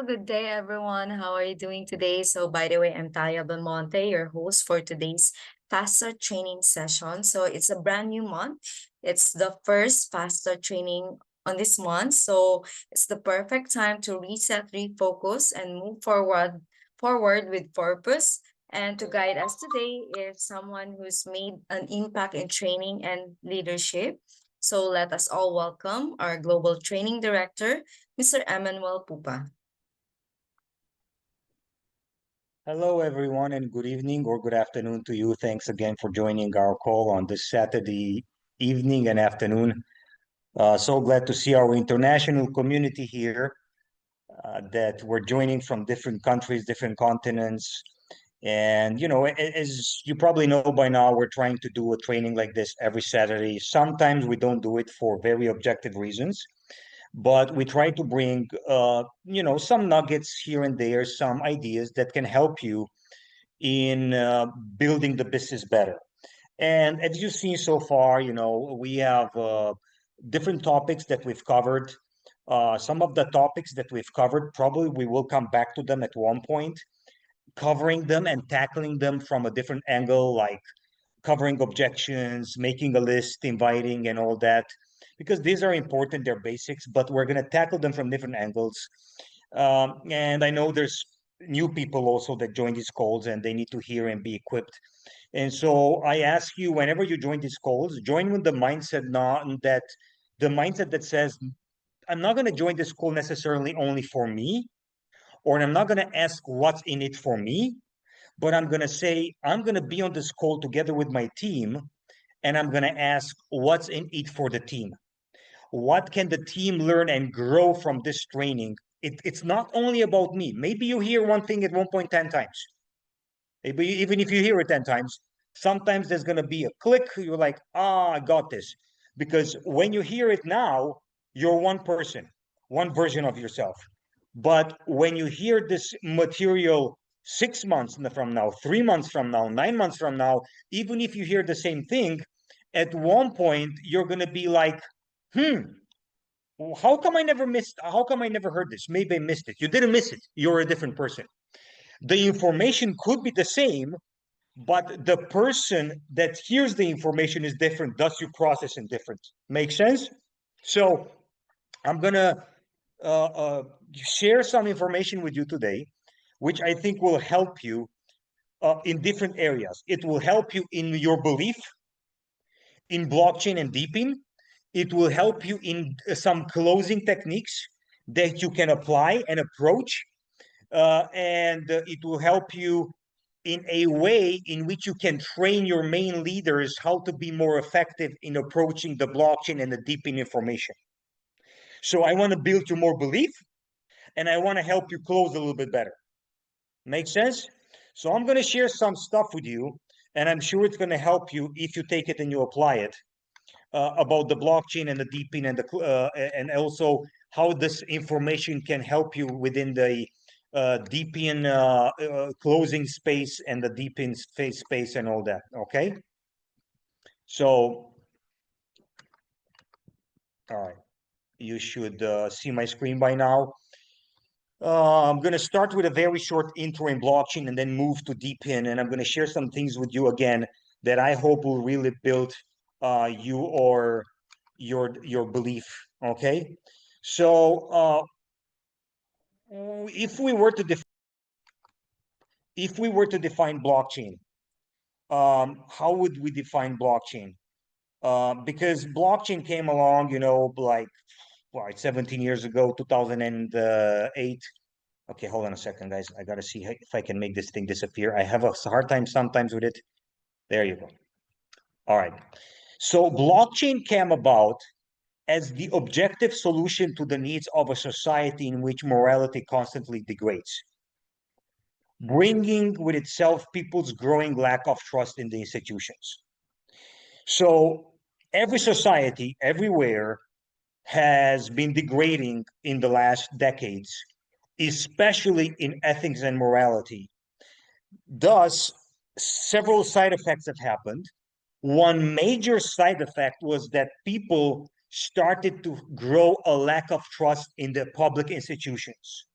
good day, everyone. How are you doing today? So, by the way, I'm Taya Belmonte, your host for today's Faster Training session. So, it's a brand new month. It's the first Faster Training on this month. So, it's the perfect time to reset, refocus, and move forward with purpose. And to guide us today is someone who's made an impact in training and leadership. So, let us all welcome our Global Training Director, Mr. Emmanuel Pupa. Hello, everyone, and good evening or good afternoon to you. Thanks again for joining our call on this Saturday evening and afternoon. So glad to see our international community here that we're joining from different countries, different continents. And, as you probably know by now, we're trying to do a training like this every Saturday. Sometimes we don't do it for very objective reasons, but we try to bring, some nuggets here and there, some ideas that can help you in building the business better. And as you've seen so far, we have different topics that we've covered. Some of the topics that we've covered, probably we will come back to them at one point, covering them and tackling them from a different angle, like covering objections, making a list, inviting, and all that, because these are important, they're basics, but we're going to tackle them from different angles. And I know there's new people also that join these calls and they need to hear and be equipped. And so I ask you, whenever you join these calls, join with the mindset that says, I'm not going to join this call necessarily only for me, or I'm not going to ask what's in it for me, but I'm going to say, I'm going to be on this call together with my team, and I'm going to ask what's in it for the team. What can the team learn and grow from this training? It's not only about me. Maybe you hear one thing at one point 10 times. Maybe even if you hear it 10 times, sometimes there's going to be a click. You're like, I got this. Because when you hear it now, you're one person, one version of yourself. But when you hear this material 6 months from now, 3 months from now, 9 months from now, even if you hear the same thing, at one point you're going to be like, how come I never heard this? Maybe I missed it. You didn't miss it. You're a different person. The information could be the same, but the person that hears the information is different, thus you process it different. Make sense? So I'm gonna share some information with you today, which I think will help you in different areas. It will help you in your belief in blockchain and depin. It will help you in some closing techniques that you can apply and approach. And it will help you in a way in which you can train your main leaders how to be more effective in approaching the blockchain and the depin information. So I want to build you more belief, and I want to help you close a little bit better. Make sense? So I'm going to share some stuff with you, and I'm sure it's going to help you if you take it and you apply it, about the blockchain and the depin and also how this information can help you within the depin closing space and the depin space and all that. Okay. So, all right, you should see my screen by now. I'm going to start with a very short intro in blockchain and then move to depin, and I'm going to share some things with you again that I hope will really build you or your belief. Okay, so if we were to define blockchain, how would we define blockchain? Because blockchain came along, like 17 years ago, 2008. Okay, hold on a second, guys. I gotta see if I can make this thing disappear. I have a hard time sometimes with it. There you go. All right. So blockchain came about as the objective solution to the needs of a society in which morality constantly degrades, bringing with itself people's growing lack of trust in the institutions. So every society, everywhere, has been degrading in the last decades, especially in ethics and morality. Thus, several side effects have happened. One major side effect was that people started to grow a lack of trust in the public institutions,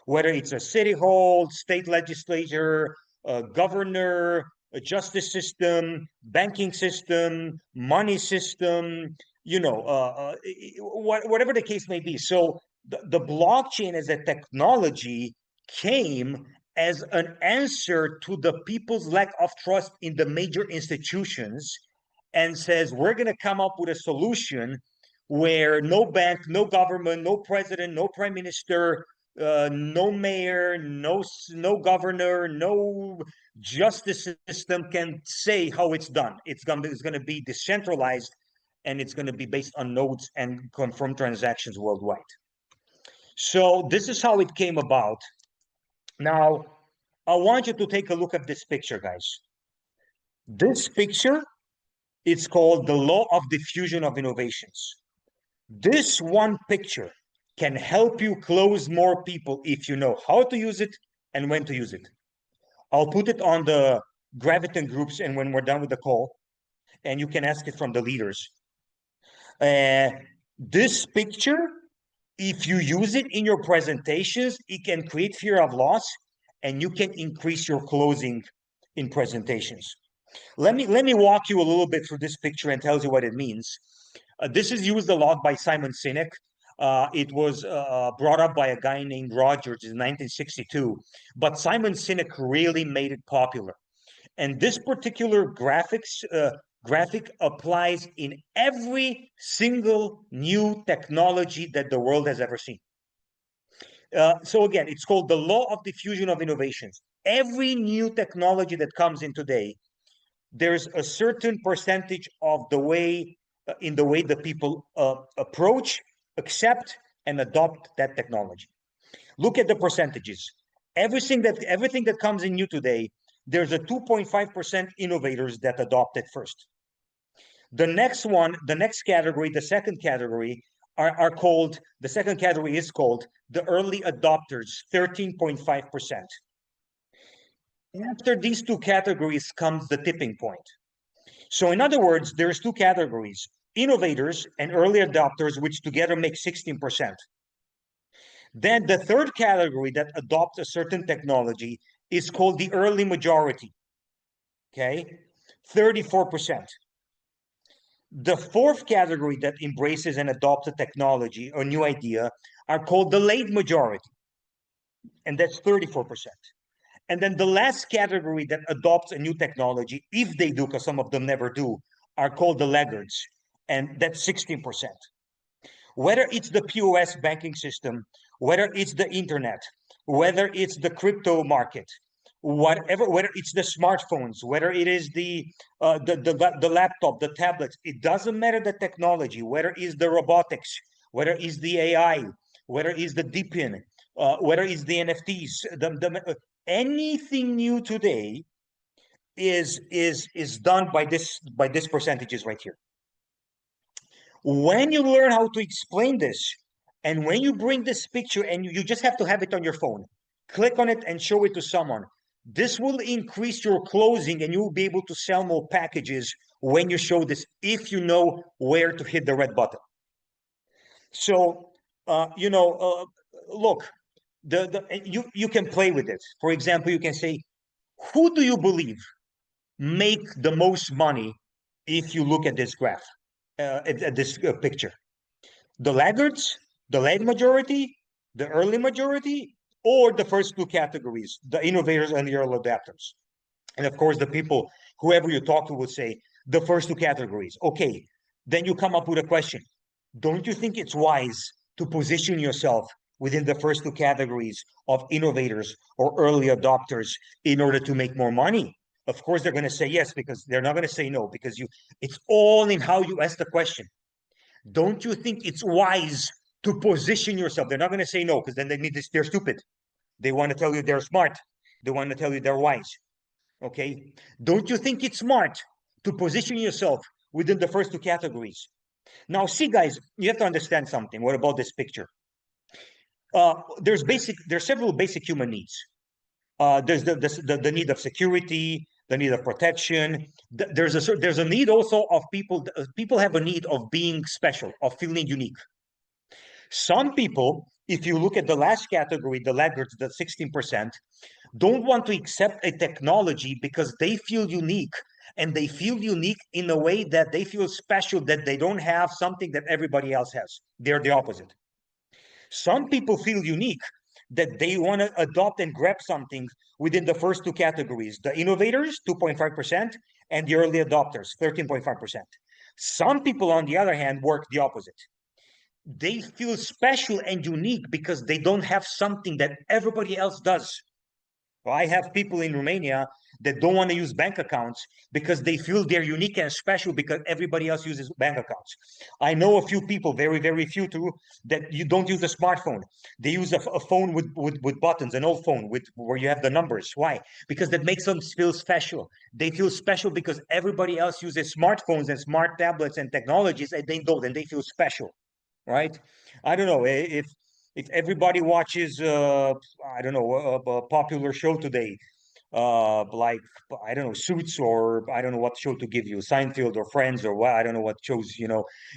whether it's a city hall, state legislature, a governor, a justice system, banking system, money system, whatever the case may be. So the blockchain as a technology came as an answer to the people's lack of trust in the major institutions, and says we're going to come up with a solution where no bank, no government, no president, no prime minister, no mayor, no governor, no justice system can say how it's done. It's going to be decentralized, and it's going to be based on nodes and confirmed transactions worldwide. So this is how it came about. Now, I want you to take a look at this picture, guys. This picture, it's called the law of diffusion of innovations. This one picture can help you close more people if you know how to use it and when to use it. I'll put it on the Graviton groups, and when we're done with the call, and you can ask it from the leaders. This picture, if you use it in your presentations, it can create fear of loss, and you can increase your closing in presentations. Let me walk you a little bit through this picture and tells you what it means. This is used a lot by Simon Sinek. It was brought up by a guy named Rogers in 1962, but Simon Sinek really made it popular. And this particular graphic applies in every single new technology that the world has ever seen. So again, it's called the law of diffusion of innovations. Every new technology that comes in today, there's a certain percentage of the way in the way that people approach, accept, and adopt that technology. Look at the percentages. Everything that comes in new today, there's a 2.5% innovators that adopt it first. The next category, the second category, are called, the second category is called the early adopters, 13.5%. After these two categories comes the tipping point. So in other words, there's two categories, innovators and early adopters, which together make 16%. Then the third category that adopts a certain technology is called the early majority, okay? 34%. The fourth category that embraces and adopts a technology or new idea are called the late majority, and that's 34%. And then the last category that adopts a new technology, if they do, because some of them never do, are called the laggards, and that's 16%. Whether it's the POS banking system, whether it's the internet, whether it's the crypto market, whatever, whether it's the smartphones, whether it is the laptop, the tablets, it doesn't matter the technology, whether it's the robotics, whether it's the AI, whether it's the depin, whether it's the NFTs, anything new today is done by this percentages right here. When you learn how to explain this, and when you bring this picture, and you just have to have it on your phone, click on it and show it to someone, this will increase your closing, and you will be able to sell more packages when you show this, if you know where to hit the red button. So look, you can play with it. For example, you can say, who do you believe make the most money if you look at this graph, at this picture? The laggards, the late majority, the early majority, or the first two categories, the innovators and the early adopters? And of course, the people, whoever you talk to, would say the first two categories. Okay, then you come up with a question. Don't you think it's wise to position yourself within the first two categories of innovators or early adopters in order to make more money? Of course, they're going to say yes, because they're not going to say no, because it's all in how you ask the question. Don't you think it's wise to position yourself? They're not going to say no, because then they're stupid. They want to tell you they're smart. They want to tell you they're wise. Okay? Don't you think it's smart to position yourself within the first two categories? Now, see, guys, you have to understand something. What about this picture? There's several basic human needs. There's the need of security, the need of protection. There's a need also of people have a need of being special, of feeling unique. Some people if you look at the last category, the laggards, the 16%, don't want to accept a technology because they feel unique. And they feel unique in a way that they feel special, that they don't have something that everybody else has. They're the opposite. Some people feel unique, that they want to adopt and grab something within the first two categories, the innovators, 2.5%, and the early adopters, 13.5%. Some people, on the other hand, work the opposite. They feel special and unique because they don't have something that everybody else does. Well, I have people in Romania that don't want to use bank accounts because they feel they're unique and special because everybody else uses bank accounts. I know a few people, very, very few too, that you don't use a smartphone. They use a phone with buttons, an old phone with where you have the numbers. Why? Because that makes them feel special. They feel special because everybody else uses smartphones and smart tablets and technologies, and they don't, and they feel special, right? I don't know if everybody watches I don't know a popular show today, like I don't know Suits, or I don't know what show to give you, Seinfeld or Friends, or what, I don't know what shows,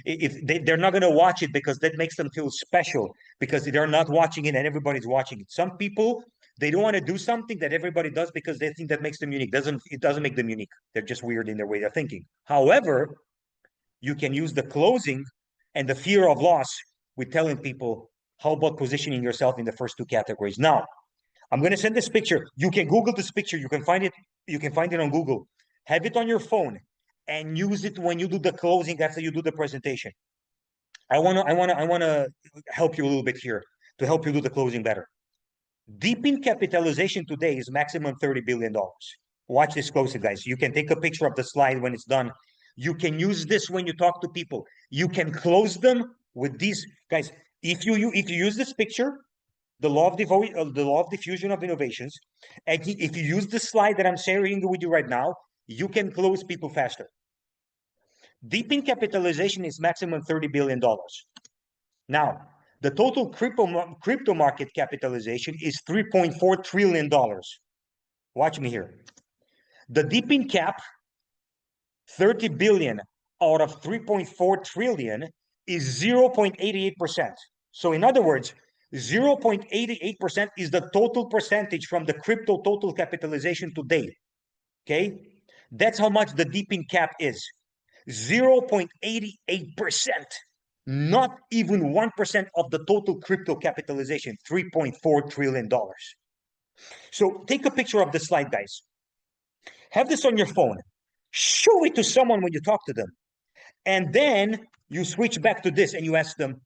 if they're not going to watch it because that makes them feel special, because they're not watching it and everybody's watching it. Some people, they don't want to do something that everybody does because they think that makes them unique. It doesn't make them unique. They're just weird in their way of thinking. However, you can use the closing and the fear of loss with telling people, how about positioning yourself in the first two categories? Now, I'm going to send this picture. You can Google this picture. You can find it. You can find it on Google. Have it on your phone and use it when you do the closing after you do the presentation. I want to help you a little bit here to help you do the closing better. Depin capitalization today is maximum $30 billion. Watch this closely, guys. You can take a picture of the slide when it's done. You can use this when you talk to people. You can close them with these, guys. If you use this picture, the law of diffusion of innovations, and if you use the slide that I'm sharing with you right now, you can close people faster. Depin capitalization is maximum $30 billion. Now, the total crypto market capitalization is $3.4 trillion. Watch me here. The depin cap, 30 billion out of 3.4 trillion, is 0.88%. So in other words, 0.88% is the total percentage from the crypto total capitalization today. Okay? That's how much the depin cap is. 0.88%. Not even 1% of the total crypto capitalization, $3.4 trillion. So take a picture of the slide, guys. Have this on your phone. Show it to someone when you talk to them. And then you switch back to this and you ask them,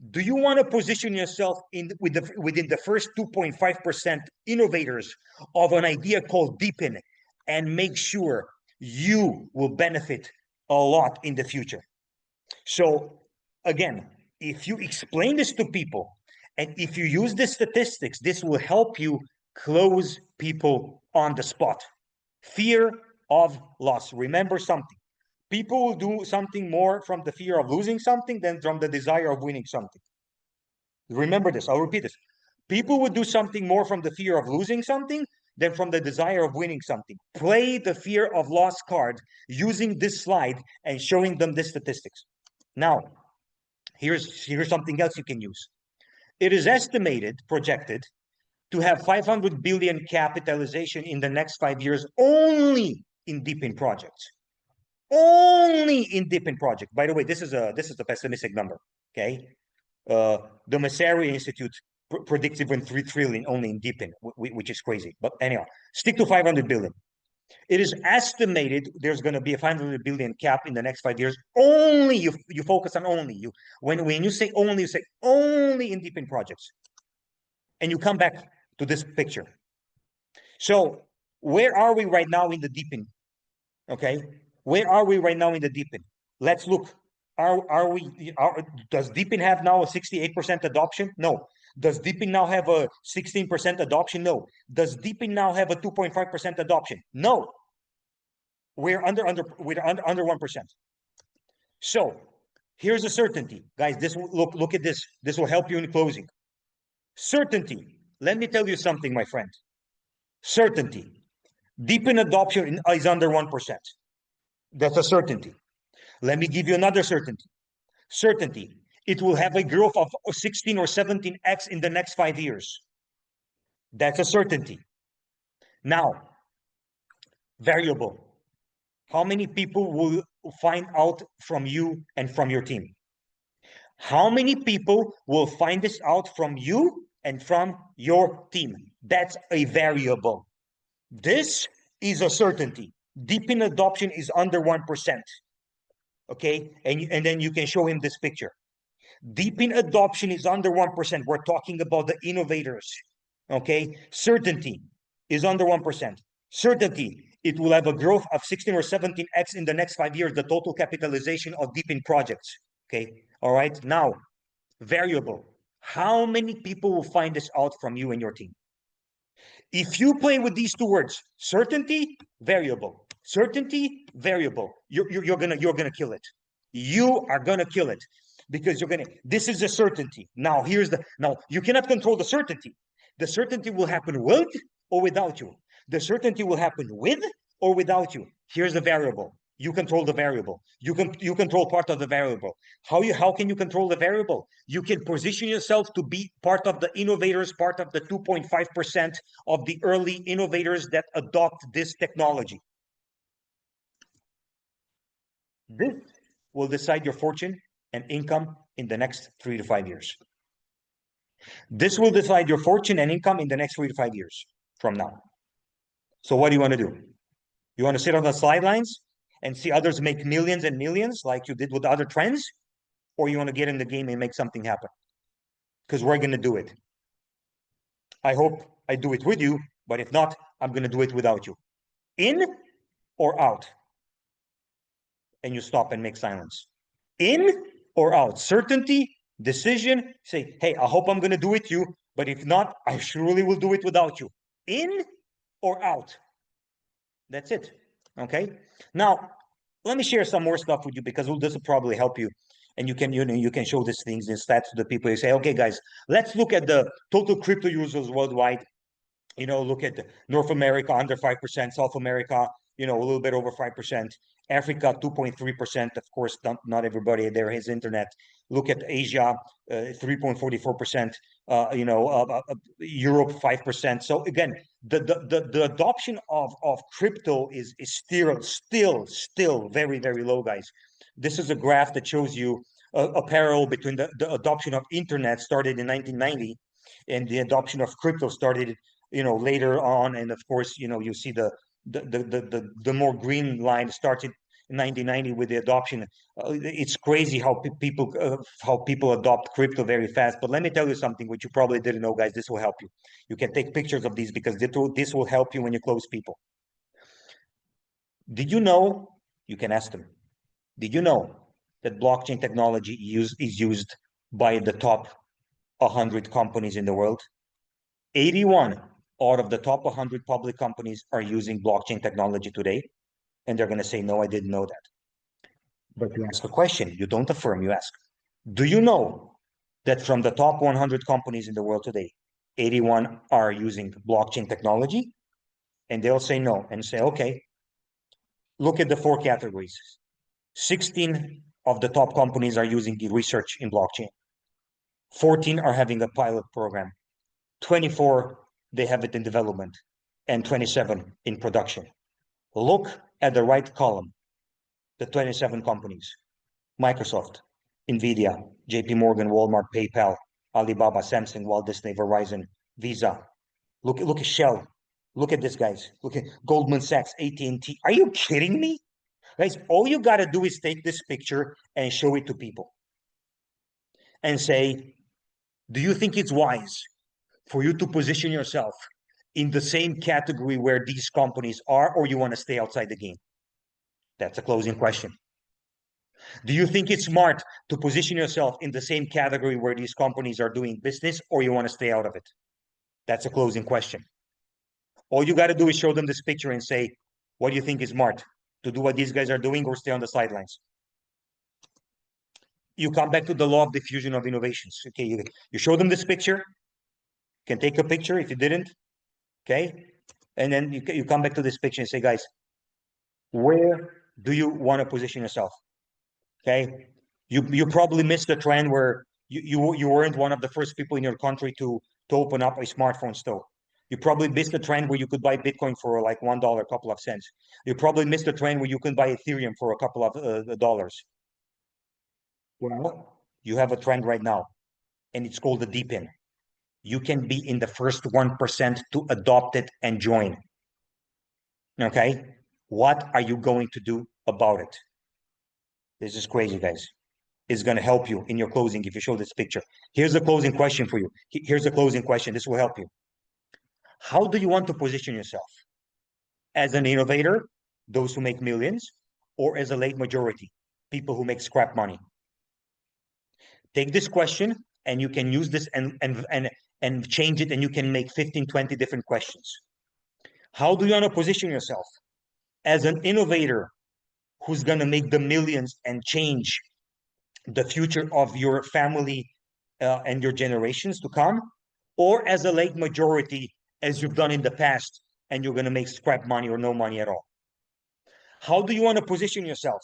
do you want to position yourself within the first 2.5% innovators of an idea called depin, and make sure you will benefit a lot in the future? So again, if you explain this to people and if you use the statistics, this will help you close people on the spot. Fear of loss. Remember something. People will do something more from the fear of losing something than from the desire of winning something. Remember this. I'll repeat this. People would do something more from the fear of losing something than from the desire of winning something. Play the fear of loss card using this slide and showing them the statistics. Now, here's something else you can use. It is estimated, projected, to have 500 billion capitalization in the next 5 years only in depin projects. Only in depin project. By the way, this is a pessimistic number. Okay, the Massari Institute predicts even 3 trillion only in depin, which is crazy. But anyhow, stick to 500 billion. It is estimated there's going to be a 500 billion cap in the next 5 years. Only you focus on only you. When you say only in depin projects, and you come back to this picture. So where are we right now in the depin? Okay, where are we right now in the depin? Let's look. Does depin have now a 68% adoption? No. Does depin now have a 16% adoption? No. Does depin now have a 2.5% adoption? No. We're under 1%. So here's a certainty, guys. Look at this. This will help you in closing. Certainty. Let me tell you something, my friend. Certainty. Depin adoption is under 1%. That's a certainty. Let me give you another certainty. Certainty. it will have a growth of 16 or 17x in the next 5 years. That's a certainty. Now, variable. How many people will find out from you and from your team? How many people will find this out from you and from your team? That's a variable. This is a certainty. Depin adoption is under 1%. Okay, and then you can show him this picture. Depin adoption is under 1%. We're talking about the innovators. Okay, certainty is under 1%. Certainty, it will have a growth of 16 or 17x in the next 5 years, the total capitalization of Depin projects. Okay, all right. Now, variable. How many people will find this out from you and your team? If you play with these two words, certainty, variable, certainty, variable, you're gonna kill it. You are gonna kill it because this is a certainty. Now you cannot control the certainty. The certainty will happen with or without you. The certainty will happen with or without you. Here's the variable. You control the variable. You control part of the variable. How can you control the variable? You can position yourself to be part of the innovators, part of the 2.5% of the early innovators that adopt this technology. This will decide your fortune and income in the next 3 to 5 years. This will decide your fortune and income in the next 3 to 5 years from now. So what do you want to do? You want to sit on the sidelines and see others make millions and millions like you did with other trends? Or you want to get in the game and make something happen? Because we're going to do it. I hope I do it with you, but if not, I'm going to do it without you. In or out? And you stop and make silence. In or out? Certainty, decision, say, hey, I hope I'm going to do it with you, but if not, I surely will do it without you. In or out? That's it. Okay. Now, let me share some more stuff with you because this will probably help you. And you can show these things and stats to the people. You say, okay, guys, let's look at the total crypto users worldwide. Look at North America under 5%, South America, a little bit over 5%, Africa 2.3%. Of course, not everybody there has internet. Look at Asia, 3.44%. Europe 5%. So again, the adoption of crypto is still very, very low, guys. This is a graph that shows you a parallel between the adoption of internet started in 1990 and the adoption of crypto started later on. And of course, you see the more green line started in 1990 with the adoption. It's crazy how people adopt crypto very fast. But let me tell you something which you probably didn't know, guys. This will help you. You can take pictures of these because this will help you when you close people. Did you know? You can ask them. Did you know that blockchain technology is used by the top 100 companies in the world? 81 out of the top 100 public companies are using blockchain technology today. And they're going to say, no, I didn't know that. But you ask a question, you don't affirm, you ask. Do you know that from the top 100 companies in the world today, 81 are using blockchain technology? And they'll say no and say, okay, look at the 4 categories. 16 of the top companies are using research in blockchain. 14 are having a pilot program. 24, they have it in development, and 27 in production. Look at the right column, the 27 companies: Microsoft, Nvidia, JP Morgan, Walmart, PayPal, Alibaba, Samsung, Walt Disney, Verizon, Visa. Look at Shell. Look at this, guys. Look at Goldman Sachs, AT&T. Are you kidding me? Guys, all you got to do is take this picture and show it to people and say, do you think it's wise for you to position yourself in the same category where these companies are, or you want to stay outside the game? That's a closing question. Do you think it's smart to position yourself in the same category where these companies are doing business, or you want to stay out of it? That's a closing question. All you got to do is show them this picture and say, what do you think is smart? To do what these guys are doing or stay on the sidelines? You come back to the law of diffusion of innovations. Okay, you show them this picture. You can take a picture if you didn't. Okay, and then you come back to this picture and say, guys, where do you want to position yourself? Okay, You probably missed the trend where you weren't one of the first people in your country to open up a smartphone store. You probably missed the trend where you could buy Bitcoin for like $1, a couple of cents. You probably missed the trend where you could buy Ethereum for a couple of dollars. Well, you have a trend right now, and it's called the depin. You can be in the first 1% to adopt it and join. Okay? What are you going to do about it? This is crazy, guys. It's going to help you in your closing if you show this picture. Here's the closing question for you. Here's the closing question. This will help you. How do you want to position yourself? As an innovator, those who make millions, or as a late majority, people who make scrap money? Take this question and you can use this and change it, and you can make 15, 20 different questions. How do you want to position yourself? As an innovator who's going to make the millions and change the future of your family and your generations to come, or as a late majority, as you've done in the past, and you're going to make scrap money or no money at all? How do you want to position yourself?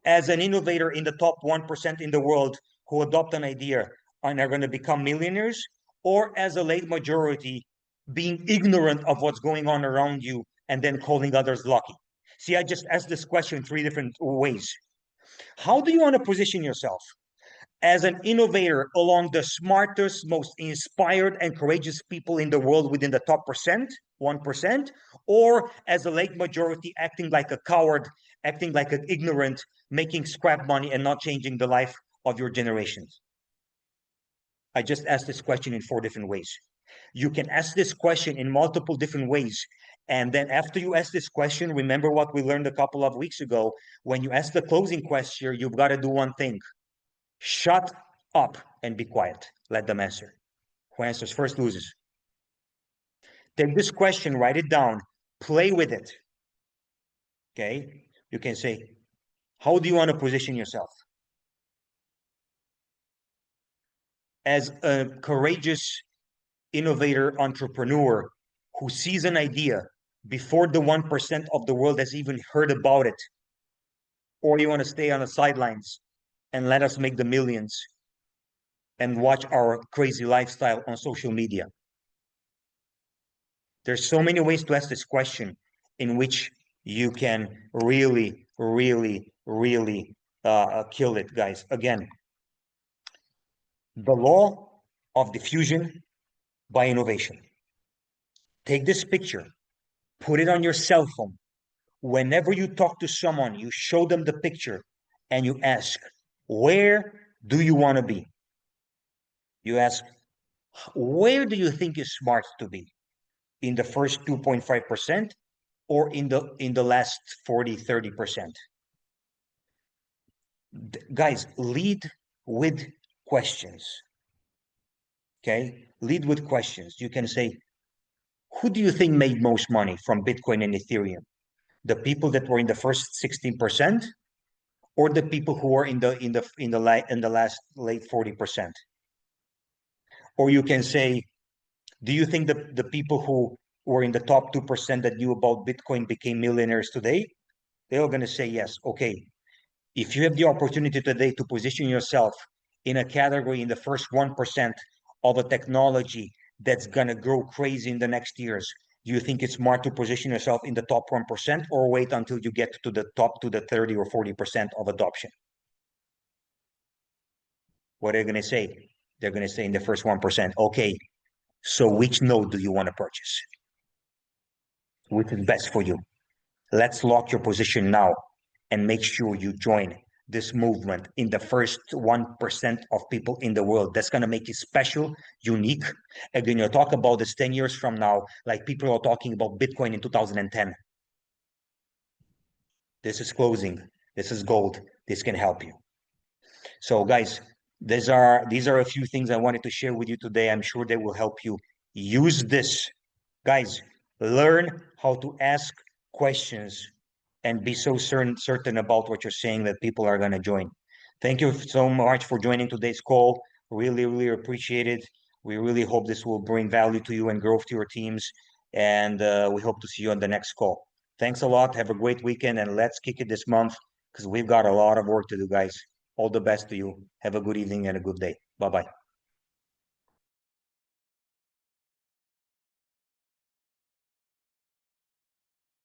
As an innovator in the top 1% in the world who adopt an idea and are going to become millionaires, or as a late majority, being ignorant of what's going on around you and then calling others lucky? See, I just asked this question three different ways. How do you want to position yourself? As an innovator along the smartest, most inspired and courageous people in the world within the top 1%, or as a late majority acting like a coward, acting like an ignorant, making scrap money and not changing the life of your generations? I just asked this question in 4 different ways. You can ask this question in multiple different ways. And then after you ask this question, remember what we learned a couple of weeks ago. When you ask the closing question, you've got to do one thing. Shut up and be quiet. Let them answer. Who answers first loses. Take this question, write it down, play with it. Okay? You can say, how do you want to position yourself? As a courageous innovator entrepreneur who sees an idea before the 1% of the world has even heard about it, or you want to stay on the sidelines and let us make the millions and watch our crazy lifestyle on social media? There's so many ways to ask this question in which you can really, really, really kill it, guys. Again, the law of diffusion by innovation. Take this picture, put it on your cell phone. Whenever you talk to someone, you show them the picture and you ask, where do you want to be? You ask, where do you think is smart to be? In the first 2.5% or in the last 40, 30%? Guys, lead with questions. Okay? Lead with questions. You can say, who do you think made most money from Bitcoin and Ethereum? The people that were in the first 16%, or the people who are in the last late 40%? Or you can say, do you think that the people who were in the top 2% that knew about Bitcoin became millionaires today? They're all going to say yes. Okay. If you have the opportunity today to position yourself in a category in the first 1% of a technology that's going to grow crazy in the next years, do you think it's smart to position yourself in the top 1% or wait until you get to the top, to the 30 or 40% of adoption? What are they going to say? They're going to say in the first 1%. Okay, so which node do you want to purchase? Which is best for you? Let's lock your position now and make sure you join this movement in the first 1% of people in the world. That's going to make it special, unique. And when you talk about this 10 years from now, like people are talking about Bitcoin in 2010. This is closing. This is gold. This can help you. So guys, these are a few things I wanted to share with you today. I'm sure they will help you. Use this. Guys, learn how to ask questions and be so certain about what you're saying that people are going to join. Thank you so much for joining today's call. Really, really appreciate it. We really hope this will bring value to you and growth to your teams. And we hope to see you on the next call. Thanks a lot. Have a great weekend, and let's kick it this month because we've got a lot of work to do, guys. All the best to you. Have a good evening and a good day. Bye bye.